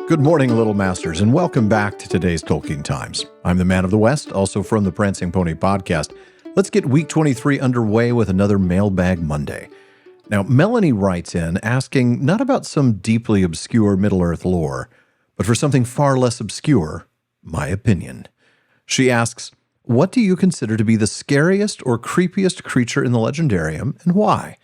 Good morning, Little Masters, and welcome back to today's Tolkien Times. I'm the Man of the West, also from the Prancing Pony podcast. Let's get week 23 underway with another Mailbag Monday. Now, Melanie writes in asking not about some deeply obscure Middle-earth lore, but for something far less obscure, my opinion. She asks, what do you consider to be the scariest or creepiest creature in the Legendarium, and why?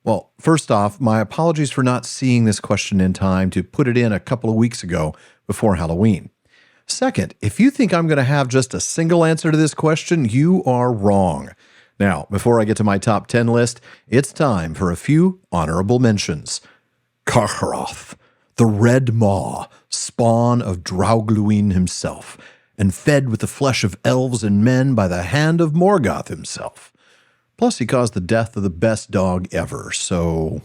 Well, first off, my apologies for not seeing this question in time to put it in a couple of weeks ago before Halloween. Second, if you think I'm going to have just a single answer to this question, you are wrong. Now, before I get to my top 10 list, it's time for a few honorable mentions. Carcharoth, the Red Maw, spawn of Draugluin himself, and fed with the flesh of elves and men by the hand of Morgoth himself. Plus, he caused the death of the best dog ever, so...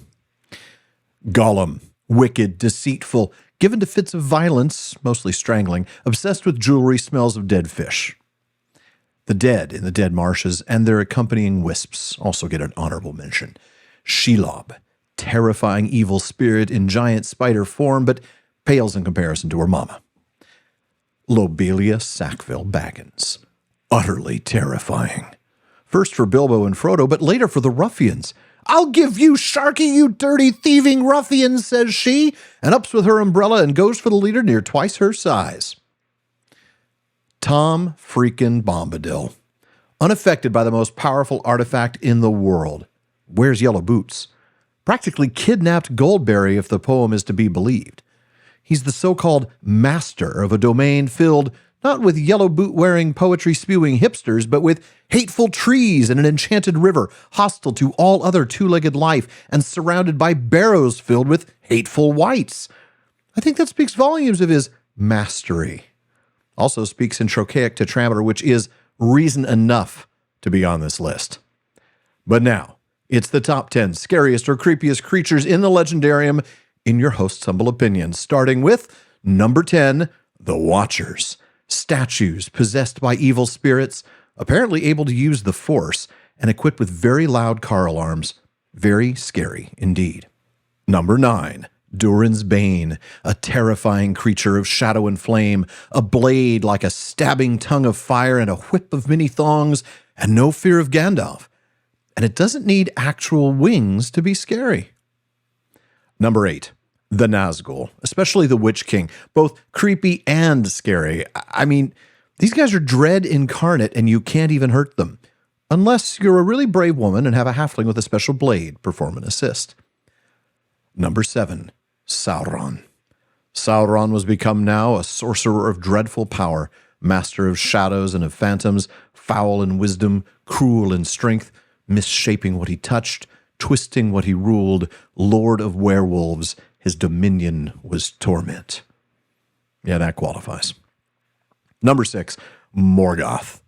Gollum, wicked, deceitful, given to fits of violence, mostly strangling, obsessed with jewelry, smells of dead fish. The dead in the dead marshes and their accompanying wisps also get an honorable mention. Shelob, terrifying evil spirit in giant spider form, but pales in comparison to her mama. Lobelia Sackville Baggins, utterly terrifying. First for Bilbo and Frodo, but later for the ruffians. "I'll give you Sharky, you dirty thieving ruffian," says she, and ups with her umbrella and goes for the leader near twice her size. Tom freaking Bombadil, unaffected by the most powerful artifact in the world. Wears yellow boots. Practically kidnapped Goldberry if the poem is to be believed. He's the so-called master of a domain filled not with yellow boot-wearing, poetry-spewing hipsters, but with hateful trees and an enchanted river, hostile to all other two-legged life, and surrounded by barrows filled with hateful wights. I think that speaks volumes of his mastery. Also speaks in trochaic tetrameter, which is reason enough to be on this list. But now, it's the top 10 scariest or creepiest creatures in the Legendarium, in your host's humble opinion, starting with number 10, the Watchers. Statues possessed by evil spirits, apparently able to use the Force, and equipped with very loud car alarms. Very scary indeed. Number 9, Durin's Bane, a terrifying creature of shadow and flame, a blade like a stabbing tongue of fire and a whip of many thongs, and no fear of Gandalf. And it doesn't need actual wings to be scary. Number 8, the Nazgul, especially the Witch King, both creepy and scary. I mean, these guys are dread incarnate and you can't even hurt them. Unless you're a really brave woman and have a halfling with a special blade perform an assist. Number 7, Sauron. Sauron was become now a sorcerer of dreadful power, master of shadows and of phantoms, foul in wisdom, cruel in strength, misshaping what he touched, twisting what he ruled, lord of werewolves. His dominion was torment. Yeah, that qualifies. Number 6, Morgoth.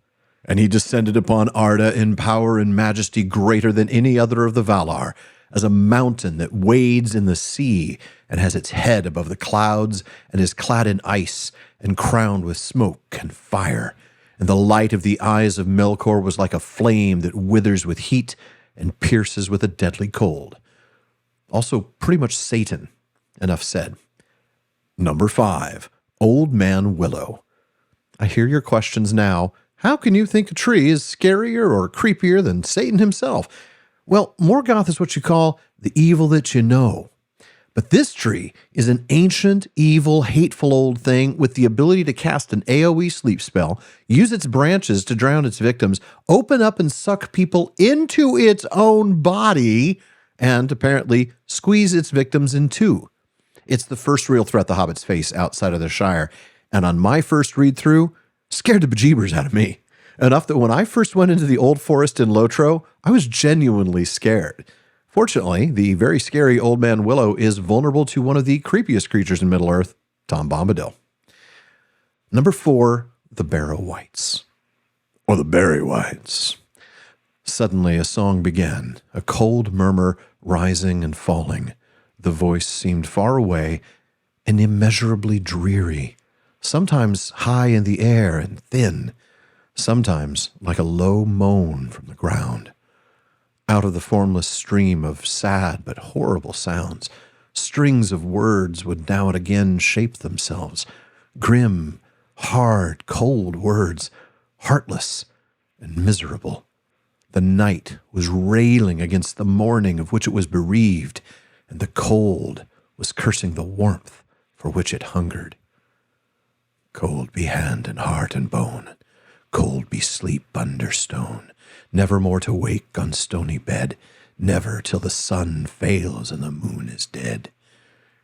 And he descended upon Arda in power and majesty greater than any other of the Valar, as a mountain that wades in the sea and has its head above the clouds and is clad in ice and crowned with smoke and fire. And the light of the eyes of Melkor was like a flame that withers with heat and pierces with a deadly cold. Also pretty much Satan. Enough said. Number 5, Old Man Willow. I hear your questions now. How can you think a tree is scarier or creepier than Satan himself? Well, Morgoth is what you call the evil that you know. But this tree is an ancient, evil, hateful old thing with the ability to cast an AoE sleep spell, use its branches to drown its victims, open up and suck people into its own body, and apparently squeeze its victims in two. It's the first real threat the hobbits face outside of the Shire, and on my first read-through, scared the bejeebers out of me. Enough that when I first went into the old forest in Lotro, I was genuinely scared. Fortunately, the very scary Old Man Willow is vulnerable to one of the creepiest creatures in Middle-earth, Tom Bombadil. Number 4, the Barrow Wights. Or the Barry Wights. Suddenly a song began, a cold murmur rising and falling. The voice seemed far away and immeasurably dreary, sometimes high in the air and thin, sometimes like a low moan from the ground. Out of the formless stream of sad but horrible sounds, Strings of words would now and again shape themselves. Grim, hard, cold words, heartless and miserable. The night was railing against the morning of which it was bereaved, and the cold was cursing the warmth for which it hungered. Cold be hand and heart and bone, cold be sleep under stone, never more to wake on stony bed, never till the sun fails and the moon is dead.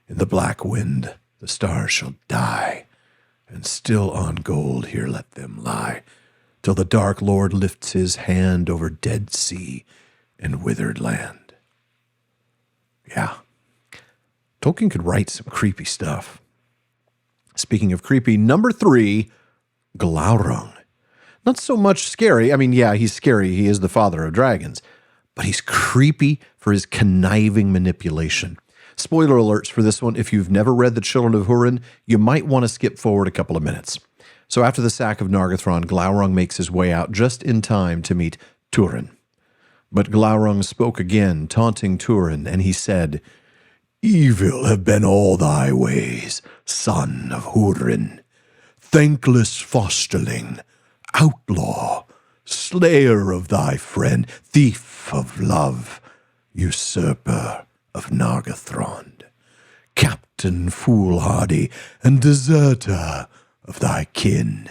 In the black wind the stars shall die, and still on gold here let them lie, till the dark Lord lifts his hand over dead sea and withered land. Yeah, Tolkien could write some creepy stuff. Speaking of creepy, number 3, Glaurung. Not so much scary. I mean, yeah, he's scary. He is the father of dragons. But he's creepy for his conniving manipulation. Spoiler alerts for this one. If you've never read The Children of Húrin, you might want to skip forward a couple of minutes. So after the sack of Nargothrond, Glaurung makes his way out just in time to meet Turin. But Glaurung spoke again, taunting Turin, and he said, "Evil have been all thy ways, son of Húrin, thankless fosterling, outlaw, slayer of thy friend, thief of love, usurper of Nargothrond, captain foolhardy and deserter of thy kin.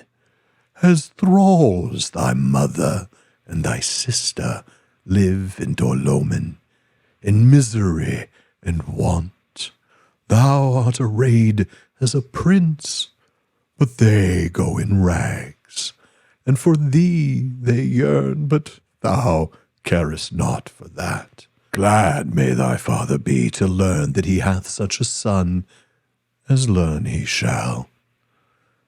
As thralls thy mother and thy sister live in Dorloman, in misery and want. Thou art arrayed as a prince, but they go in rags, and for thee they yearn, but thou carest not for that. Glad may thy father be to learn that he hath such a son, as learn he shall."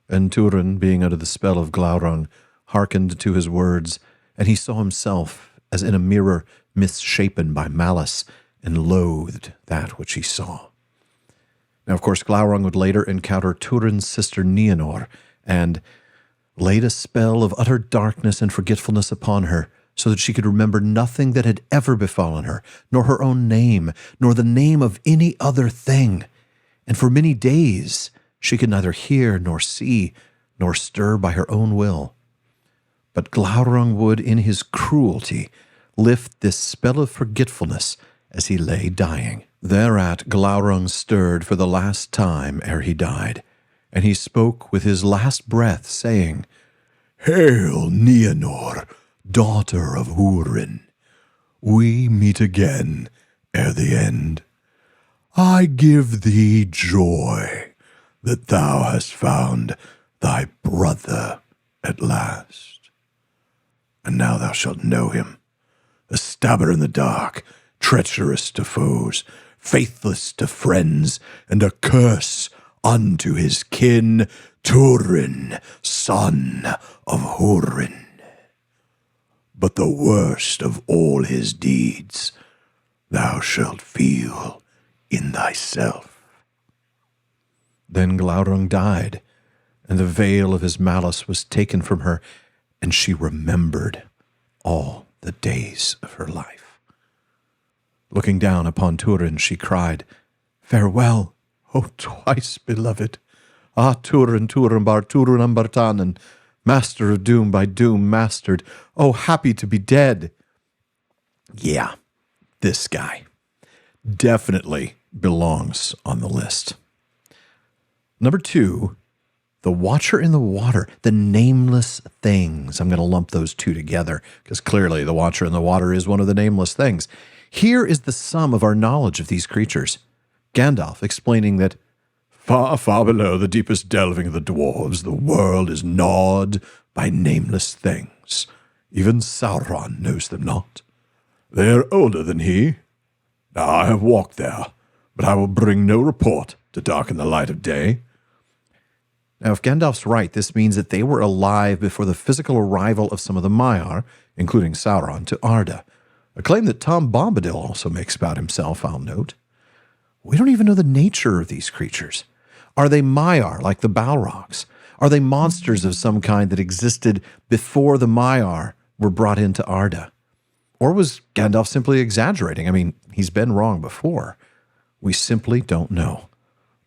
And Turin, being under the spell of Glaurung, hearkened to his words, and he saw himself as in a mirror misshapen by malice, and loathed that which he saw. Now, of course, Glaurung would later encounter Turin's sister Nienor, and laid a spell of utter darkness and forgetfulness upon her, so that she could remember nothing that had ever befallen her, nor her own name, nor the name of any other thing. And for many days she could neither hear nor see, nor stir by her own will. But Glaurung would, in his cruelty, lift this spell of forgetfulness as he lay dying. Thereat Glaurung stirred for the last time ere he died, and he spoke with his last breath, saying, "Hail, Nienor, daughter of Húrin. We meet again ere the end. I give thee joy that thou hast found thy brother at last. And now thou shalt know him, a stabber in the dark, treacherous to foes, faithless to friends, and a curse unto his kin, Turin, son of Húrin. But the worst of all his deeds thou shalt feel in thyself." Then Glaurung died, and the veil of his malice was taken from her, and she remembered all the days of her life. Looking down upon Turin, she cried, "Farewell, O twice beloved! Ah, Turin, Turin, bar Turin Bartanen, master of doom by doom mastered, oh, happy to be dead." Yeah, this guy definitely belongs on the list. Number 2, the Watcher in the Water, the Nameless Things. I'm going to lump those two together because clearly the Watcher in the Water is one of the nameless things. Here is the sum of our knowledge of these creatures. Gandalf explaining that far, far below the deepest delving of the dwarves, the world is gnawed by nameless things. Even Sauron knows them not. They are older than he. Now I have walked there, but I will bring no report to darken the light of day. Now, if Gandalf's right, this means that they were alive before the physical arrival of some of the Maiar, including Sauron, to Arda, a claim that Tom Bombadil also makes about himself, I'll note. We don't even know the nature of these creatures. Are they Maiar, like the Balrogs? Are they monsters of some kind that existed before the Maiar were brought into Arda? Or was Gandalf simply exaggerating? I mean, he's been wrong before. We simply don't know.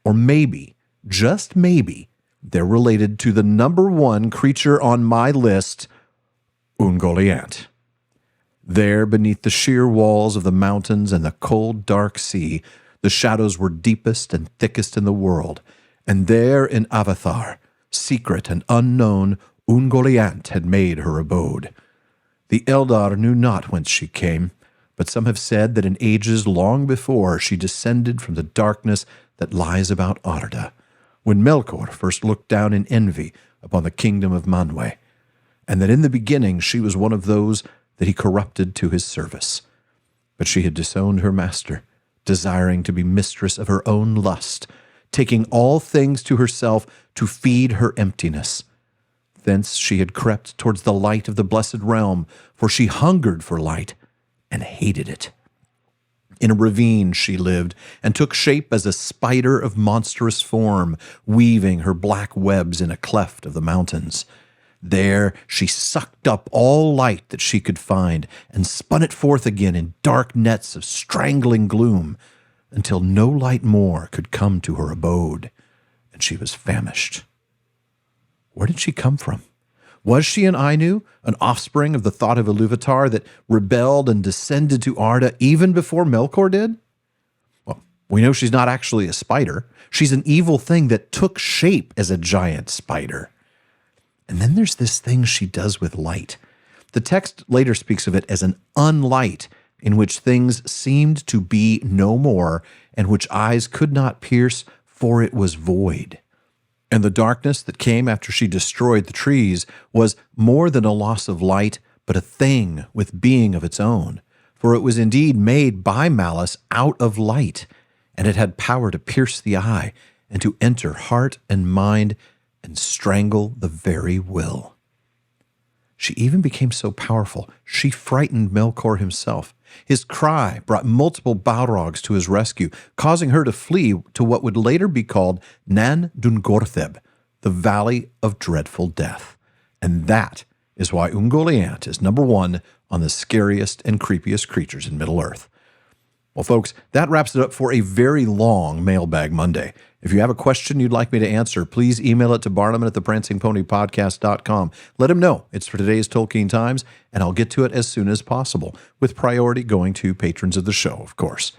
Or maybe, just maybe, they're related to the number one creature on my list, Ungoliant. There, beneath the sheer walls of the mountains and the cold, dark sea, the shadows were deepest and thickest in the world. And there in Avathar, secret and unknown, Ungoliant had made her abode. The Eldar knew not whence she came, but some have said that in ages long before she descended from the darkness that lies about Arda, when Melkor first looked down in envy upon the kingdom of Manwë, and that in the beginning she was one of those that he corrupted to his service. But she had disowned her master, desiring to be mistress of her own lust, taking all things to herself to feed her emptiness. Thence she had crept towards the light of the blessed realm, for she hungered for light and hated it. In a ravine she lived, and took shape as a spider of monstrous form, weaving her black webs in a cleft of the mountains. There she sucked up all light that she could find, and spun it forth again in dark nets of strangling gloom, until no light more could come to her abode, and she was famished. Where did she come from? Was she an Ainu, an offspring of the thought of Iluvatar that rebelled and descended to Arda even before Melkor did? Well, we know she's not actually a spider. She's an evil thing that took shape as a giant spider. And then there's this thing she does with light. The text later speaks of it as an unlight, in which things seemed to be no more, and which eyes could not pierce, for it was void. And the darkness that came after she destroyed the trees was more than a loss of light, but a thing with being of its own. For it was indeed made by malice out of light, and it had power to pierce the eye, and to enter heart and mind, and strangle the very will. She even became so powerful, she frightened Melkor himself. His cry brought multiple Balrogs to his rescue, causing her to flee to what would later be called Nan Dungortheb, the Valley of Dreadful Death. And that is why Ungoliant is number one on the scariest and creepiest creatures in Middle-earth. Well, folks, that wraps it up for a very long Mailbag Monday. If you have a question you'd like me to answer, please email it to barnum@theprancingponypodcast.com. Let him know it's for today's Tolkien Times, and I'll get to it as soon as possible, with priority going to patrons of the show, of course.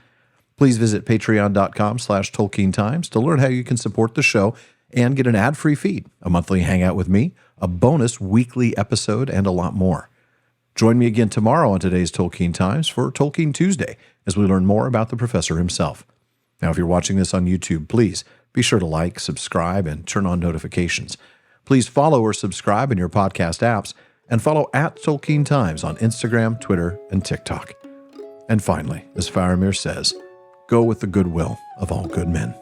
Please visit patreon.com/Tolkien Times to learn how you can support the show and get an ad-free feed, a monthly hangout with me, a bonus weekly episode, and a lot more. Join me again tomorrow on today's Tolkien Times for Tolkien Tuesday, as we learn more about the professor himself. Now, if you're watching this on YouTube, please be sure to like, subscribe, and turn on notifications. Please follow or subscribe in your podcast apps, and follow @Tolkien Times on Instagram, Twitter, and TikTok. And finally, as Faramir says, go with the goodwill of all good men.